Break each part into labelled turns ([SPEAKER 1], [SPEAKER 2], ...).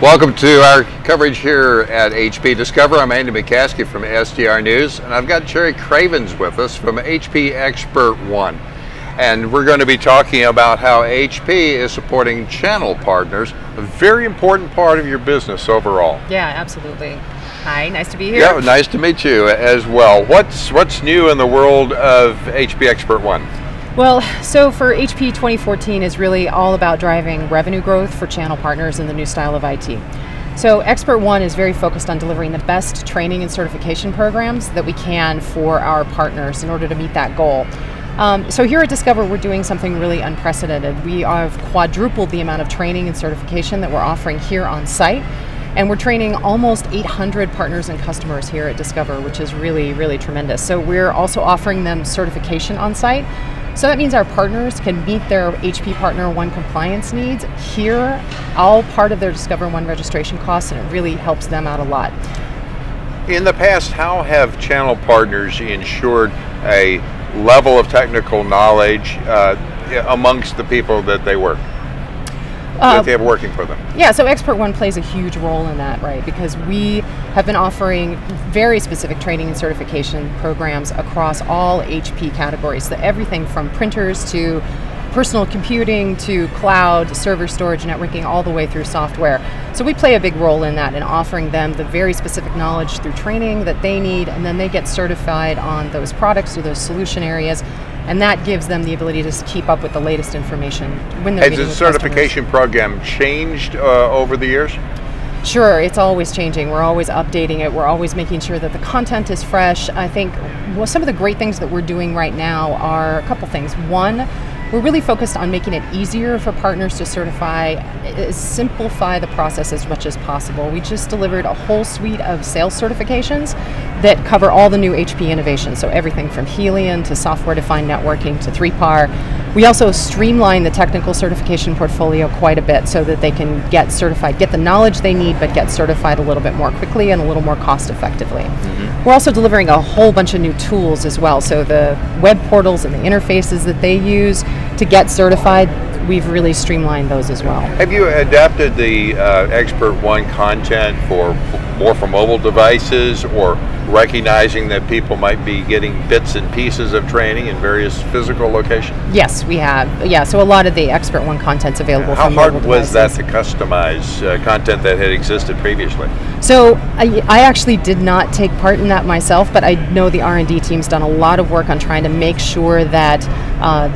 [SPEAKER 1] Welcome to our coverage here at HPDiscover. I'm Andy McCaskey from SDR News, and I've got Shari Cravens with us from HP ExpertOne. And we're going to be talking about how HP is supporting channel partners, a very important part of your business overall.
[SPEAKER 2] Yeah, absolutely. Hi, nice to be here.
[SPEAKER 1] Yeah, nice to meet you as well. What's new in the world of HP ExpertOne?
[SPEAKER 2] Well, so for HP 2014 is really all about driving revenue growth for channel partners in the new style of IT. So ExpertOne is very focused on delivering the best training and certification programs that we can for our partners in order to meet that goal. So here at Discover, we're doing something really unprecedented. We have quadrupled the amount of training and certification that we're offering here on site. And we're training almost 800 partners and customers here at Discover, which is really, really tremendous. So we're also offering them certification on site. So that means our partners can meet their HP Partner One compliance needs here, all part of their Discover One registration costs, and it really helps them out a lot.
[SPEAKER 1] In the past, how have channel partners ensured a level of technical knowledge amongst the people that they work? That they have working for them?
[SPEAKER 2] Yeah, so ExpertOne plays a huge role in that, right? Because we have been offering very specific training and certification programs across all HP categories. So everything from printers to personal computing to cloud, server storage, networking, all the way through software. So we play a big role in that, in offering them the very specific knowledge through training that they need, and then they get certified on those products or those solution areas. And that gives them the ability to keep up with the latest information when they're meeting with customers.
[SPEAKER 1] Has the certification program changed over the years?
[SPEAKER 2] Sure, it's always changing. We're always updating it. We're always making sure that the content is fresh. I think some of the great things that we're doing right now are a couple things. One, we're really focused on making it easier for partners to certify, simplify the process as much as possible. We just delivered a whole suite of sales certifications that cover all the new HP innovations, so everything from Helium to software-defined networking to 3PAR. We also streamline the technical certification portfolio quite a bit so that they can get certified, get the knowledge they need, but get certified a little bit more quickly and a little more cost effectively. Mm-hmm. We're also delivering a whole bunch of new tools as well, so the web portals and the interfaces that they use to get certified, we've really streamlined those as well.
[SPEAKER 1] Have you adapted the ExpertOne content for more for mobile devices, or recognizing that people might be getting bits and pieces of training in various physical locations?
[SPEAKER 2] Yes, we have. Yeah, so a lot of the ExpertOne content's available for mobile devices.
[SPEAKER 1] How hard was that to customize content that had existed previously?
[SPEAKER 2] So I actually did not take part in that myself, but I know the R&D team's done a lot of work on trying to make sure that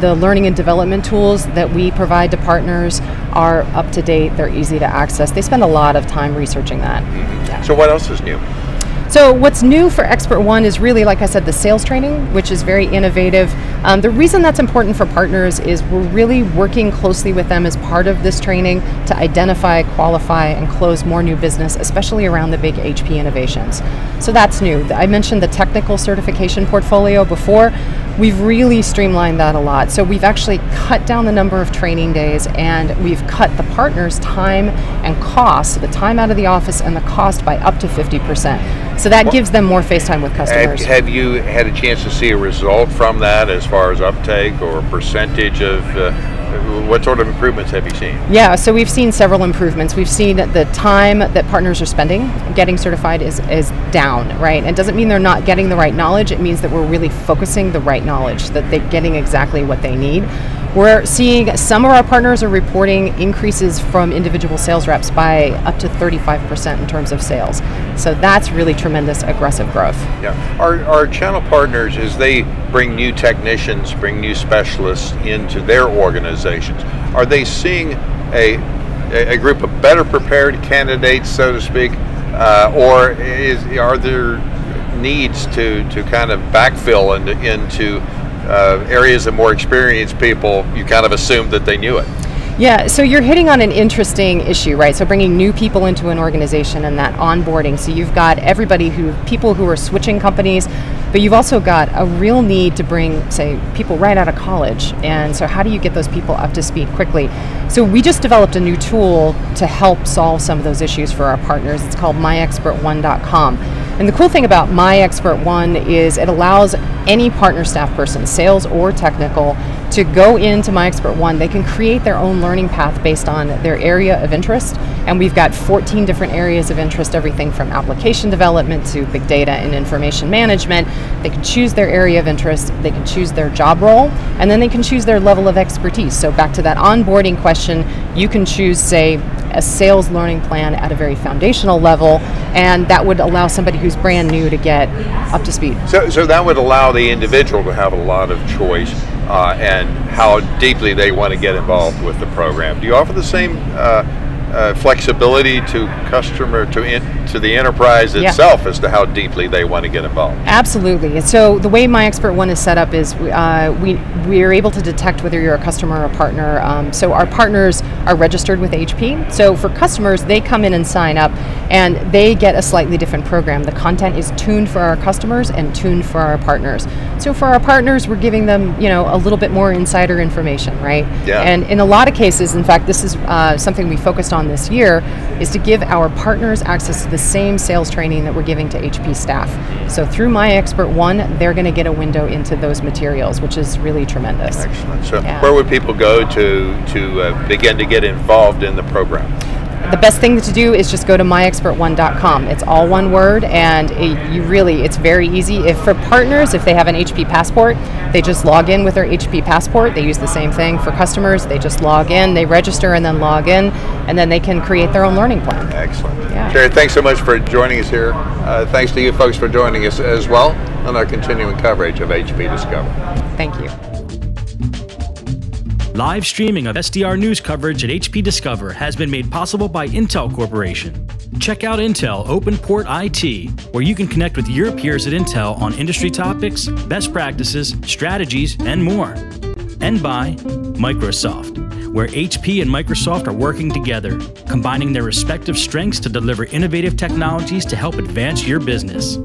[SPEAKER 2] the learning and development tools that we provide to partners are up to date, they're easy to access. They spend a lot of time researching that.
[SPEAKER 1] Mm-hmm.
[SPEAKER 2] Yeah.
[SPEAKER 1] So what else is new?
[SPEAKER 2] So what's new for ExpertOne is really, like I said, the sales training, which is very innovative. The reason that's important for partners is we're really working closely with them as part of this training to identify, qualify, and close more new business, especially around the big HP innovations. So that's new. I mentioned the technical certification portfolio before. We've really streamlined that a lot. So we've actually cut down the number of training days, and we've cut the partners' time and cost, so the time out of the office and the cost, by up to 50%. So that gives them more face time with customers.
[SPEAKER 1] Have you had a chance to see a result from that as far as uptake or percentage of, what sort of improvements have you seen? Yeah,
[SPEAKER 2] so we've seen several improvements. We've seen that the time that partners are spending getting certified is down, right? It doesn't mean they're not getting the right knowledge, it means that we're really focusing the right knowledge, that they're getting exactly what they need. We're seeing some of our partners are reporting increases from individual sales reps by up to 35% in terms of sales. So that's really tremendous aggressive growth.
[SPEAKER 1] Yeah. Our channel partners, as they bring new technicians, bring new specialists into their organizations, are they seeing a group of better prepared candidates, so to speak, or are there needs to kind of backfill into areas of more experienced people? You kind of assumed that they knew it.
[SPEAKER 2] Yeah, so you're hitting on an interesting issue, right? So bringing new people into an organization and that onboarding. So you've got people who are switching companies, but you've also got a real need to bring, say, people right out of college. And so how do you get those people up to speed quickly? So we just developed a new tool to help solve some of those issues for our partners. It's called myexpertone.com. And the cool thing about myExpertOne is it allows any partner staff person, sales or technical, to go into My ExpertOne, they can create their own learning path based on their area of interest. And we've got 14 different areas of interest, everything from application development to big data and information management. They can choose their area of interest, they can choose their job role, and then they can choose their level of expertise. So back to that onboarding question, you can choose, say, a sales learning plan at a very foundational level, and that would allow somebody who's brand new to get up to speed.
[SPEAKER 1] So that would allow the individual to have a lot of choice and how deeply they want to get involved with the program. Do you offer the same flexibility to customer, to the enterprise itself as to how deeply they want to get involved?
[SPEAKER 2] Absolutely. So the way My ExpertOne is set up is we are able to detect whether you're a customer or a partner. So our partners are registered with HP. So for customers, they come in and sign up, and they get a slightly different program. The content is tuned for our customers and tuned for our partners. So for our partners, we're giving them, a little bit more insider information, right?
[SPEAKER 1] Yeah.
[SPEAKER 2] And in a lot of cases, in fact, this is something we focused on this year, is to give our partners access to the same sales training that we're giving to HP staff. So through My ExpertOne, they're going to get a window into those materials, which is really tremendous.
[SPEAKER 1] Excellent. So where would people go to begin to get involved in the program?
[SPEAKER 2] The best thing to do is just go to myexpertone.com. It's all one word, and it's very easy. If for partners, if they have an HP passport, they just log in with their HP passport. They use the same thing for customers. They just log in, they register, and then log in, and then they can create their own learning plan.
[SPEAKER 1] Excellent.
[SPEAKER 2] Yeah.
[SPEAKER 1] Shari, thanks so much for joining us here. Thanks to you folks for joining us as well on our continuing coverage of HPDiscover.
[SPEAKER 2] Thank you.
[SPEAKER 3] Live streaming of SDR news coverage at HPDiscover has been made possible by Intel Corporation. Check out Intel OpenPort IT, where you can connect with your peers at Intel on industry topics, best practices, strategies, and more. And by Microsoft, where HP and Microsoft are working together, combining their respective strengths to deliver innovative technologies to help advance your business.